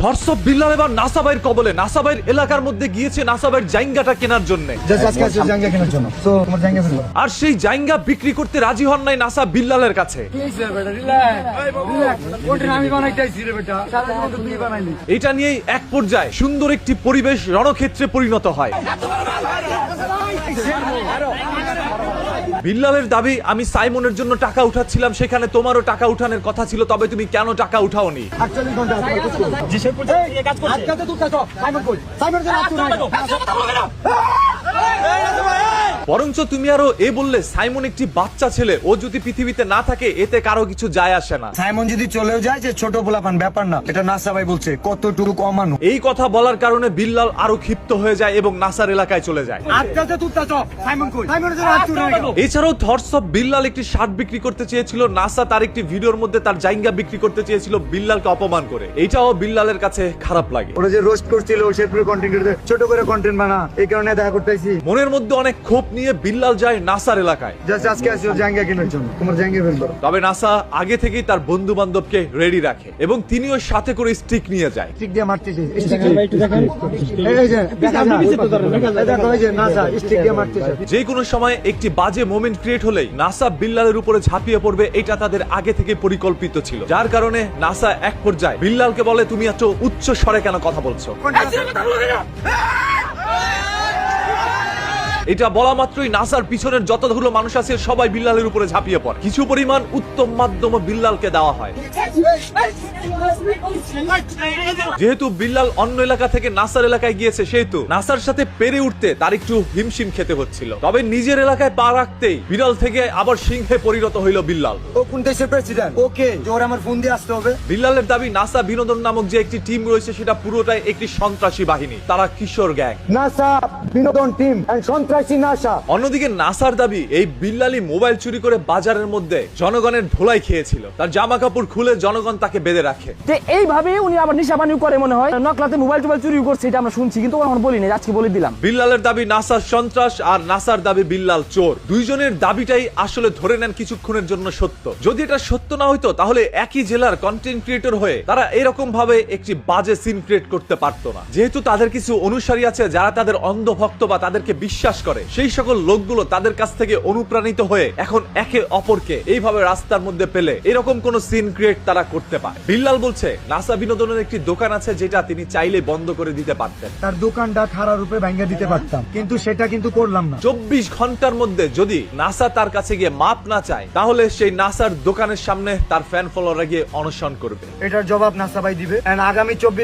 থরসব বিল্লাল এবার নাসাবাইয়ের কবলে। নাসাবাইয়ের এলাকার মধ্যে গিয়েছে নাসাবাইয়ের জায়গাটা কেনার জন্য। আর সেই জায়গা বিক্রি করতে রাজি হন নাই নাসা বিল্লালের কাছে। এটা নিয়েই এক পর্যায়ে সুন্দর একটি পরিবেশ রণক্ষেত্রে পরিণত হয়। বিল্লালের দাবি, আমি সাইমনের জন্য টাকা উঠাচ্ছিলাম, সেখানে তোমারও টাকা উঠানোর কথা ছিল, তবে তুমি কেন টাকা উঠাওনি? বরঞ্চ তুমি আরো বললে সাইমন একটি বাচ্চা ছেলে, ও যদি পৃথিবীতে না থাকে এতে কারো কিছু যায় আসে না। সাইমন যদি চলেও যায় যে ছোট পোলাপান ব্যাপার না, এটা নাসা ভাই বলছে কতটুকু কমানো। এই কথা বলার কারণে বিল্লাল আরো ক্ষিপ্ত হয়ে যায় এবং নাসার এলাকায় চলে যায়। এছাড়াও থরসব বিল্লাল একটি শার্ট বিক্রি করতে চেয়েছিল, নাসা তার একটি ভিডিওর মধ্যে তার জায়গা বিক্রি করতে চেয়েছিল বিল্লালকে অপমান করে। এটাও বিল্লালের কাছে খারাপ লাগে। ওরা যে রোস্ট করছিল শেরপুরে কন্টেন্ট ক্রিয়েটর, ছোট করে কন্টেন্ট বানা, এই কারণে দেখা করতেছি। মনের মধ্যে অনেক ক্ষোভ নিয়ে বিল্লাল যায় নাসার এলাকায়। জাস্ট আজকে আসিও জায়গা কেনার জন্য, তোমার জায়গা ফেলবো। তবে নাসা আগে থেকেই তার বন্ধু বান্ধবকে রেডি রাখে এবং তিনিও সাথে করে স্টিক নিয়ে যায়। স্টিক দিয়ে মারতেছে, স্টিক একটু দেখেন, এই যে দেখা যায়, দেখো এই যে নাসা স্টিক দিয়ে মারতেছে। যে কোনো সময় একটি বাজে মোমেন্ট ক্রিয়েট হলেই নাসা বিল্লালের উপরে ঝাঁপিয়ে পড়বে, এটা তাদের আগে থেকে পরিকল্পিত ছিল। যার কারণে নাসা এক পর্যায়ে বিল্লালকে বলে, তুমি এত উচ্চ স্বরে কেন কথা বলছো? এটা বলা মাত্রই নাসার পিছনের যতগুলো মানুষ আছে সবাই বিল্লালের উপরে ঝাঁপিয়ে পড়ে। কিছু পরিমাণ উত্তম মাধ্যম বিল্লালকে দেওয়া হয়। যেহেতু বিল্লাল অন্য এলাকা থেকে নাসার এলাকায় গিয়েছে, সেহেতু নাসার সাথে পেরে উঠতে তার একটু হিমশিম খেতে হচ্ছিল। তবে নিজের এলাকায় পা রাখতেই বিড়াল থেকে আবার সিংহে পরিণত হইল বিল্লাল। ও কোন দেশের প্রেসিডেন্ট? ওকে জোর আমার ফোন দিয়ে আসতে হবে। বিল্লালের দাবি, নাসা বিনোদন নামক যে একটি টিম রয়েছে সেটা পুরোটাই একটি সন্ত্রাসী বাহিনী, তারা কিশোর গ্যাং। নাসা বিনোদন টিম এন্ড সন্ত্রাসী নাসা। অন্যদিকে নাসার দাবি, এই বিল্লালি মোবাইল চুরি করে বাজারের মধ্যে জনগণের ধোলাই খেয়েছিল, তার জামা কাপড় খুলে জনগণ তাকে বেঁধে রাখে। এইভাবে উনি আবার নিশা পানি করে মনে হয়, নকলাতে মোবাইল টোবাইল চুরি করছে, এটা আমরা শুনছি কিন্তু এখন বলিনি, আজকে বলে দিলাম। বিল্লালের দাবি নাসার সন্ত্রাস আর নাসার দাবি বিল্লাল চোর। দুইজনের দাবিটাই আসলে ধরে নেন কিছুক্ষণের জন্য সত্য। যদি এটা সত্য না হইতো তাহলে একই জেলার কন্টেন্ট ক্রিয়েটর হয়ে তারা এরকম ভাবে একটি বাজে সিন ক্রিয়েট করতে পারতো না। যেহেতু তাদের কিছু অনুসারী আছে যারা তাদের অন্ধভক্ত বা তাদেরকে বিশ্বাস করে, সেই সকল লোকগুলো তাদের কাছ থেকে অনুপ্রাণিত হয়ে এখন একে অপরকে এইভাবে রাস্তার মধ্যে পেলে এরকম কোন সিন ক্রিয়েট তারা করতে পারে। বিল্লাল বলছে নাসা বিনোদনের একটি দোকান আছে যেটা তিনি চাইলে বন্ধ করে দিতে পারতেন, তার দোকানটা খারাপ রূপে ভাঙিয়ে দিতে পারতাম, কিন্তু সেটা কিন্তু করলাম না। 24 ঘন্টার মধ্যে যদি নাসা তার কাছে গিয়ে মাপ না চায় তাহলে সেই নাসার দোকানের সামনে তার ফ্যান ফলোয়াররা গিয়ে অনশন করবে। এটার জবাব নাসা ভাই দিবে। আগামী 24